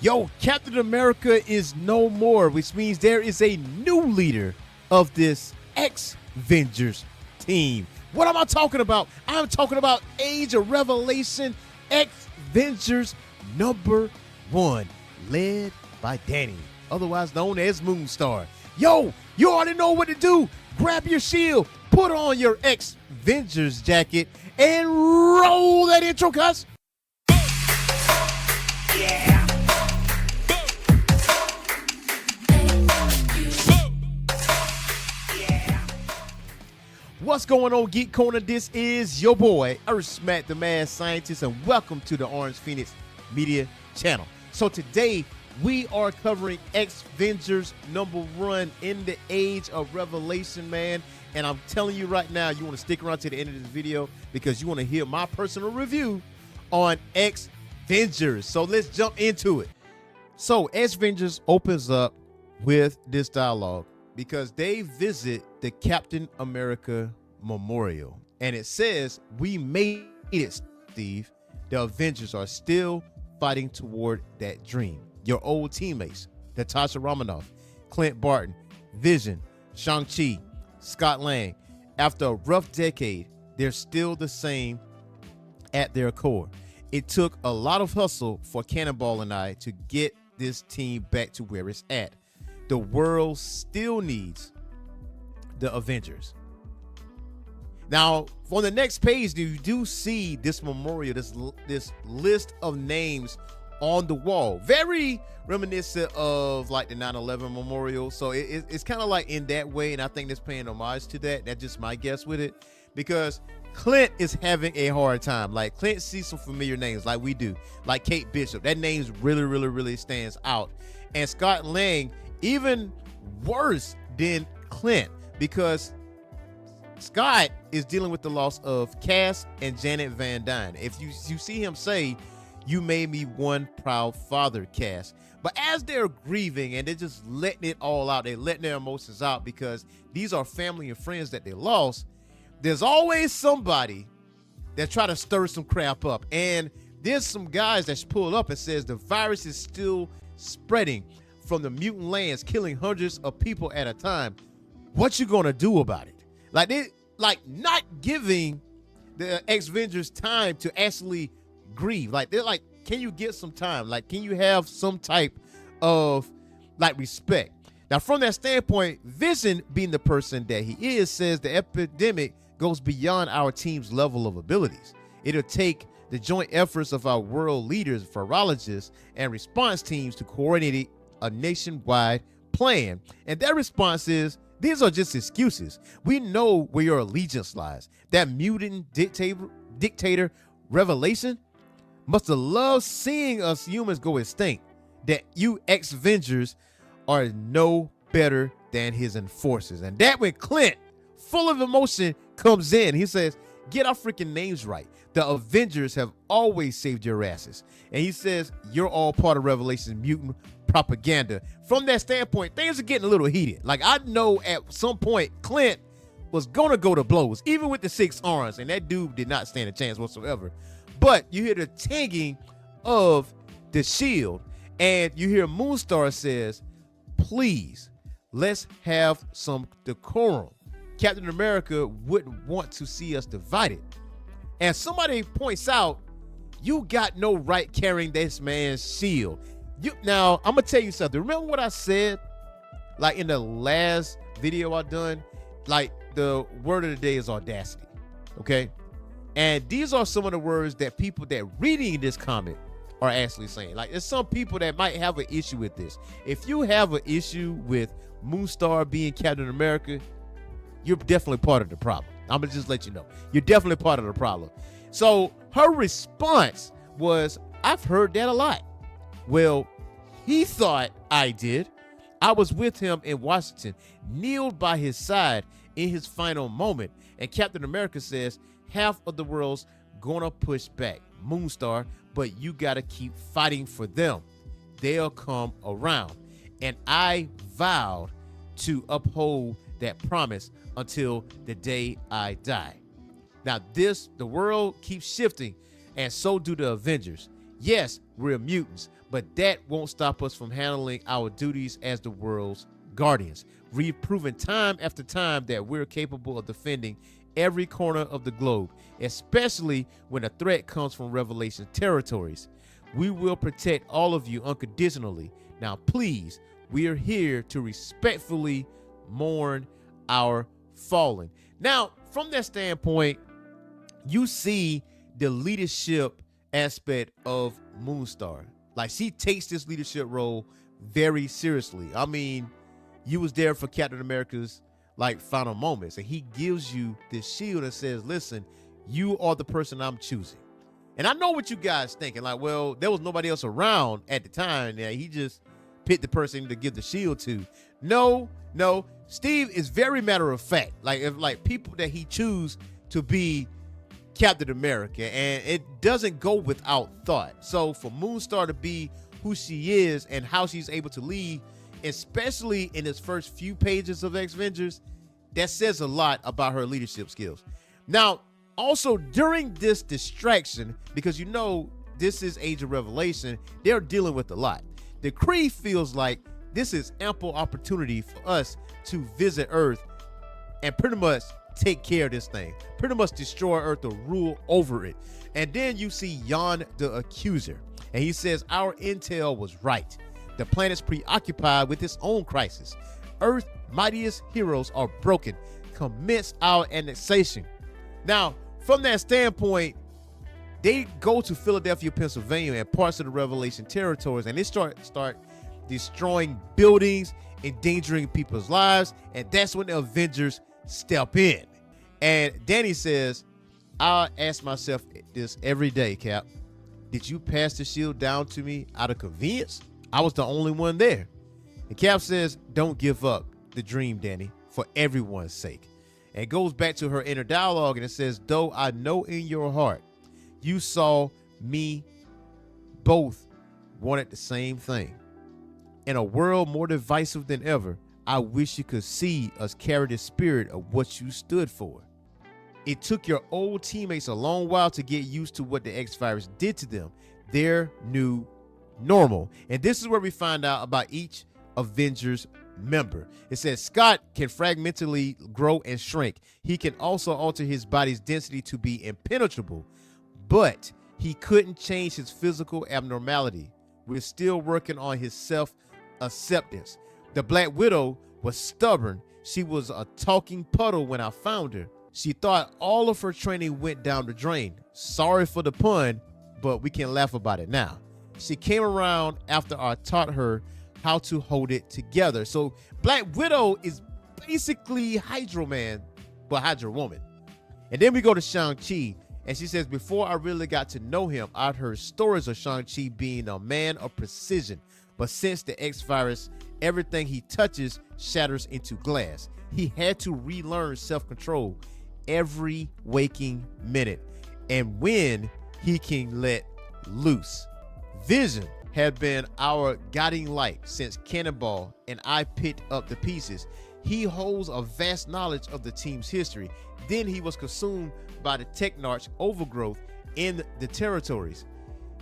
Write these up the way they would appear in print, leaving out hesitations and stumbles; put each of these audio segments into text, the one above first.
Yo, Captain America is no more, which means there is a new leader of this X-Vengers team. What am I talking about? I'm talking about Age of Revelation X-Vengers #1, led by Danny, otherwise known as Moonstar. Yo, you already know what to do. Grab your shield, put on your X-Vengers jacket, and roll that intro, cuz. Yeah. What's going on, Geek Corner? This is your boy, Earth Smack the Mad Scientist, and welcome to the Orange Phoenix Media Channel. So today, we are covering X-Vengers #1 in the Age of Revelation, man. And I'm telling you right now, you want to stick around to the end of this video because you want to hear my personal review on X-Vengers. So let's jump into it. So X-Vengers opens up with this dialogue because they visit the Captain America Memorial. And it says, "We made it, Steve. The Avengers are still fighting toward that dream. Your old teammates, Natasha Romanoff, Clint Barton, Vision, Shang-Chi, Scott Lang, after a rough decade, they're still the same at their core. It took a lot of hustle for Cannonball and I to get this team back to where it's at. The world still needs the Avengers." Now, on the next page, you do see this memorial, this list of names on the wall, very reminiscent of like the 9/11 memorial. So it's kind of like in that way, and I think that's paying homage to that. That's just my guess with it, because Clint is having a hard time. Like, Clint sees some familiar names like we do, like Kate Bishop. That name's really stands out. And Scott Lang, even worse than Clint, because Scott is dealing with the loss of Cass and Janet Van Dyne. If you see him say, "You made me one proud father, Cass." But as they're grieving and they're just letting it all out, they're letting their emotions out because these are family and friends that they lost, there's always somebody that try to stir some crap up. And there's some guys that pull up and says the virus is still spreading from the mutant lands, killing hundreds of people at a time. What you gonna do about it? Like, they not giving the X-Vengers time to actually grieve. Like, they're like, can you get some time? Like, can you have some type of like respect? Now, from that standpoint, Vision, being the person that he is, says the epidemic goes beyond our team's level of abilities. It'll take the joint efforts of our world leaders, virologists, and response teams to coordinate a nationwide plan. And their response is, these are just excuses. We know where your allegiance lies. That mutant dictator Revelation must have loved seeing us humans go extinct. That you X-Vengers are no better than his enforcers. And that when Clint, full of emotion, comes in, he says, "Get our freaking names right. The Avengers have always saved your asses." And he says, "You're all part of Revelation's mutant propaganda." From that standpoint, things are getting a little heated. Like, I know at some point Clint was gonna go to blows, even with the 6 arms, and that dude did not stand a chance whatsoever. But you hear the tinging of the shield, and you hear Moonstar says, "Please, let's have some decorum. Captain America wouldn't want to see us divided." And somebody points out, "You got no right carrying this man's shield." Now, I'm gonna tell you something. Remember what I said, like in the last video I done? Like, the word of the day is audacity, okay? And these are some of the words that people that reading this comment are actually saying. Like, there's some people that might have an issue with this. If you have an issue with Moonstar being Captain America, you're definitely part of the problem. I'm gonna just let you know. You're definitely part of the problem. So her response was, "I've heard that a lot." Well, he thought I did. I was with him in Washington, kneeled by his side in his final moment. And Captain America says, "Half of the world's gonna push back, Moonstar, but you gotta keep fighting for them. They'll come around." And I vowed to uphold that promise until the day I die. Now, the world keeps shifting, and so do the Avengers. Yes, we're mutants, but that won't stop us from handling our duties as the world's guardians. We've proven time after time that we're capable of defending every corner of the globe, especially when a threat comes from Revelation territories. We will protect all of you unconditionally. Now, please, we are here to respectfully mourn our fallen. Now, from that standpoint, you see the leadership aspect of Moonstar. Like, she takes this leadership role very seriously. I mean, you was there for Captain America's like final moments, and he gives you this shield and says, listen, you are the person I'm choosing. And I know what you guys thinking, like, well, there was nobody else around at the time. Yeah, he just picked the person to give the shield to. No, Steve is very matter of fact. Like, if like people that he choose to be Captain America, and it doesn't go without thought. So for Moonstar to be who she is and how she's able to lead, especially in his first few pages of X-Vengers, that says a lot about her leadership skills. Now, also during this distraction, because you know this is Age of Revelation, they're dealing with a lot. The Kree feels like this is ample opportunity for us to visit Earth and pretty much take care of this thing, pretty much destroy Earth or rule over it. And then you see Yall the Accuser, and he says our intel was right. The planet's preoccupied with its own crisis. Earth's mightiest heroes are broken. Commence our annexation. Now, from that standpoint, they go to Philadelphia, Pennsylvania, and parts of the Revelation territories, and they start destroying buildings, endangering people's lives, and that's when the Avengers step in. And Danny says, I ask myself this every day, Cap. Did you pass the shield down to me out of convenience? I was the only one there. And Cap says, don't give up the dream, Danny, for everyone's sake. And it goes back to her inner dialogue, and it says, though I know in your heart you saw me, both wanted the same thing. In a world more divisive than ever, I wish you could see us carry the spirit of what you stood for. It took your old teammates a long while to get used to what the X-Virus did to them, their new normal. And this is where we find out about each Avengers member. It says Scott can fragmentally grow and shrink. He can also alter his body's density to be impenetrable, but he couldn't change his physical abnormality. We're still working on his self-acceptance. The Black Widow was stubborn. She was a talking puddle when I found her. She thought all of her training went down the drain. Sorry for the pun, but we can laugh about it now. She came around after I taught her how to hold it together. So Black Widow is basically Hydro Man, but Hydro Woman. And then we go to Shang-Chi, and she says, before I really got to know him, I'd heard stories of Shang-Chi being a man of precision. But since the X-Virus, everything he touches shatters into glass. He had to relearn self-control every waking minute, and when he can let loose. Vision had been our guiding light since Cannonball and I picked up the pieces. He holds a vast knowledge of the team's history. Then he was consumed by the Technarch overgrowth in the territories.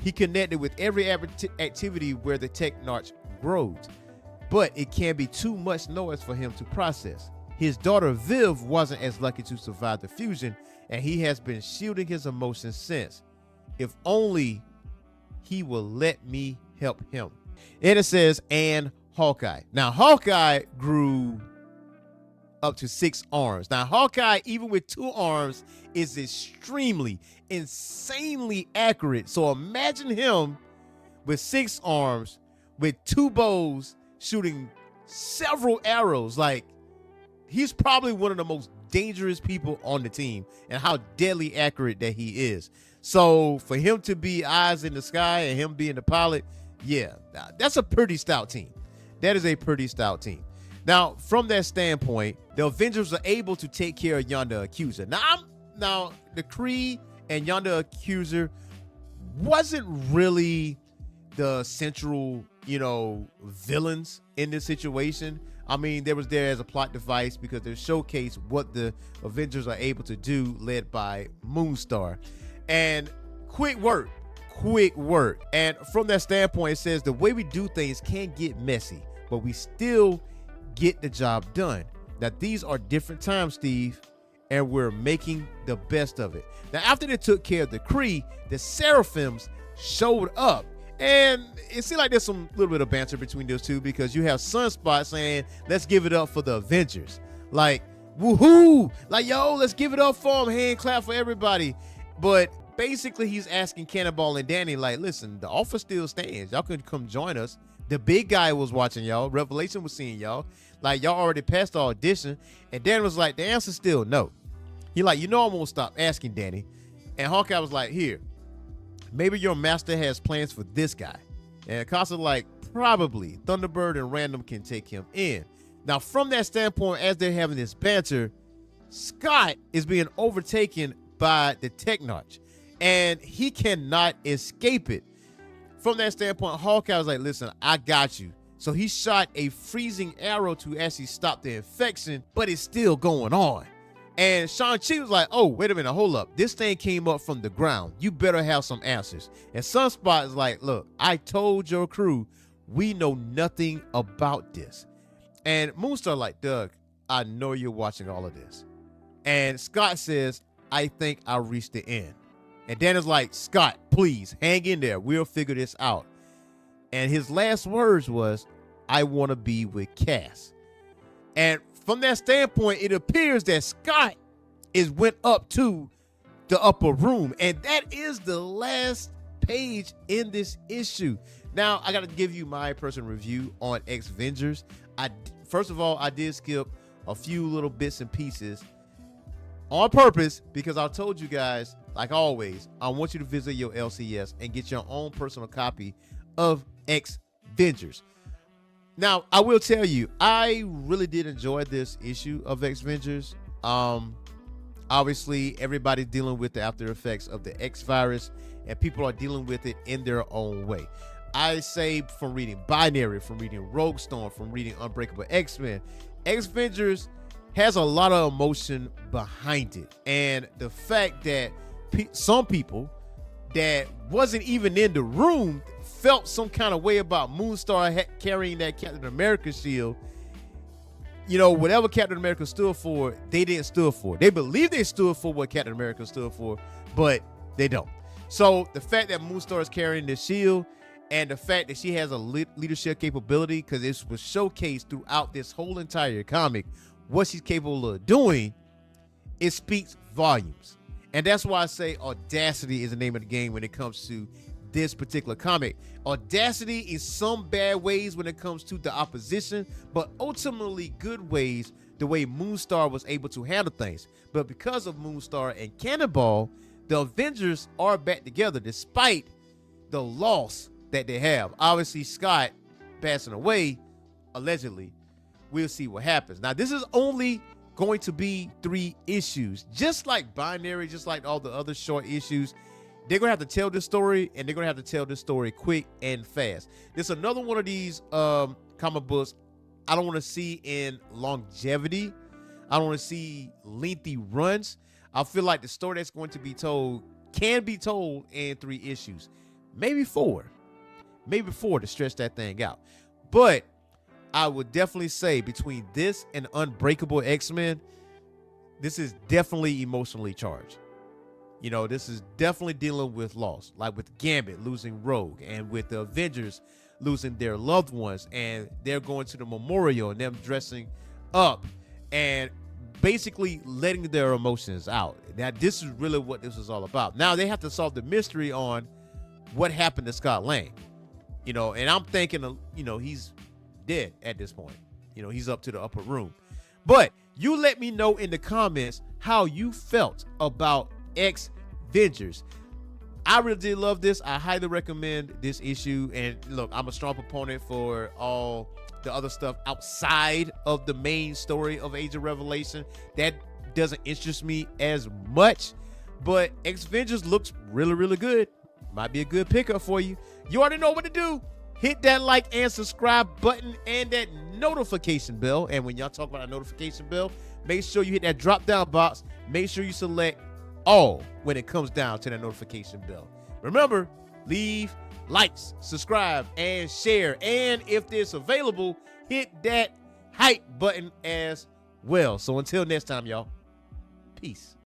He connected with every activity where the Technarch grows, but it can be too much noise for him to process. His daughter Viv wasn't as lucky to survive the fusion, and he has been shielding his emotions since. If only he will let me help him. And it says, and Hawkeye. Now, Hawkeye grew up to 6 arms. Now, Hawkeye, even with 2 arms, is extremely, insanely accurate. So imagine him with 6 arms, with 2 bows, shooting several arrows. Like, he's probably one of the most dangerous people on the team, and how deadly accurate that he is. So for him to be eyes in the sky and him being the pilot, yeah, that's a pretty stout team. That is a pretty stout team. Now, from that standpoint, the Avengers are able to take care of Yall the Accuser. Now the Kree and Yall the Accuser wasn't really the central, villains in this situation. I mean, they was there as a plot device because they showcase what the Avengers are able to do, led by Moonstar. And quick quick work. And from that standpoint, it says the way we do things can get messy, but we still get the job done. Now, these are different times, Steve, and we're making the best of it. Now, after they took care of the Kree, the Seraphims showed up. And it seemed like there's some little bit of banter between those two, because you have Sunspot saying, let's give it up for the Avengers. Like, woohoo! Like, yo, let's give it up for them. Hand clap for everybody. But basically, he's asking Cannonball and Danny, like, listen, the offer still stands. Y'all can come join us. The big guy was watching y'all. Revelation was seeing y'all. Like, y'all already passed the audition. And Danny was like, the answer's still no. He like, you know, I'm gonna stop asking, Danny. And Hawkeye was like, here, maybe your master has plans for this guy. And Casa like, probably. Thunderbird and Random can take him in. Now, from that standpoint, as they're having this banter, Scott is being overtaken by the Technarch, and he cannot escape it. From that standpoint, Hawkeye was like, listen, I got you. So he shot a freezing arrow to actually stop the infection, but it's still going on. And Shang-Chi was like, oh, wait a minute, hold up. This thing came up from the ground. You better have some answers. And Sunspot is like, look, I told your crew, we know nothing about this. And Moonstar like, Doug, I know you're watching all of this. And Scott says, I think I reached the end. And Daniel's like, Scott, please hang in there. We'll figure this out. And his last words was, I want to be with Cass. And from that standpoint, it appears that Scott went up to the upper room. And that is the last page in this issue. Now, I got to give you my personal review on X-Vengers. First of all, I did skip a few little bits and pieces on purpose, because I told you guys, like always, I want you to visit your LCS and get your own personal copy of X-Vengers. Now, I will tell you, I really did enjoy this issue of X-Vengers. Obviously, everybody's dealing with the after effects of the X virus, and people are dealing with it in their own way. I say, from reading Binary, from reading Rogue Storm, from reading Unbreakable X-Men, X-Vengers has a lot of emotion behind it. And the fact that some people that wasn't even in the room felt some kind of way about Moonstar carrying that Captain America shield. You know, whatever Captain America stood for, they didn't stood for. They believe they stood for what Captain America stood for, but they don't. So the fact that Moonstar is carrying the shield, and the fact that she has a leadership capability, because it was showcased throughout this whole entire comic, what she's capable of doing, it speaks volumes. And that's why I say audacity is the name of the game when it comes to this particular comic. Audacity is some bad ways when it comes to the opposition, but ultimately good ways, the way Moonstar was able to handle things. But because of Moonstar and Cannonball, the Avengers are back together despite the loss that they have. Obviously, Scott passing away, allegedly. We'll see what happens. Now, this is only going to be 3 issues. Just like Binary, just like all the other short issues, they're going to have to tell this story, and they're going to have to tell this story quick and fast. This is another one of these comic books I don't want to see in longevity. I don't want to see lengthy runs. I feel like the story that's going to be told can be told in 3 issues. Maybe 4. Maybe 4 to stretch that thing out. But I would definitely say between this and Unbreakable X-Men, this is definitely emotionally charged. You know, this is definitely dealing with loss, like with Gambit losing Rogue, and with the Avengers losing their loved ones, and they're going to the memorial and them dressing up and basically letting their emotions out. Now, this is really what this is all about. Now, they have to solve the mystery on what happened to Scott Lang. You know, and I'm thinking, you know, he's dead at this point. You know, he's up to the upper room. But you let me know in the comments how you felt about X-Vengers. I really did love this. I highly recommend this issue. And look, I'm a strong proponent for all the other stuff outside of the main story of Age of Revelation. That doesn't interest me as much. But X-Vengers looks really, really good. Might be a good pickup for you. You already know what to do. Hit that like and subscribe button and that notification bell. And when y'all talk about a notification bell, make sure you hit that drop down box. Make sure you select all when it comes down to that notification bell. Remember, leave likes, subscribe, and share. And if it's available, hit that hype button as well. So until next time, y'all, peace.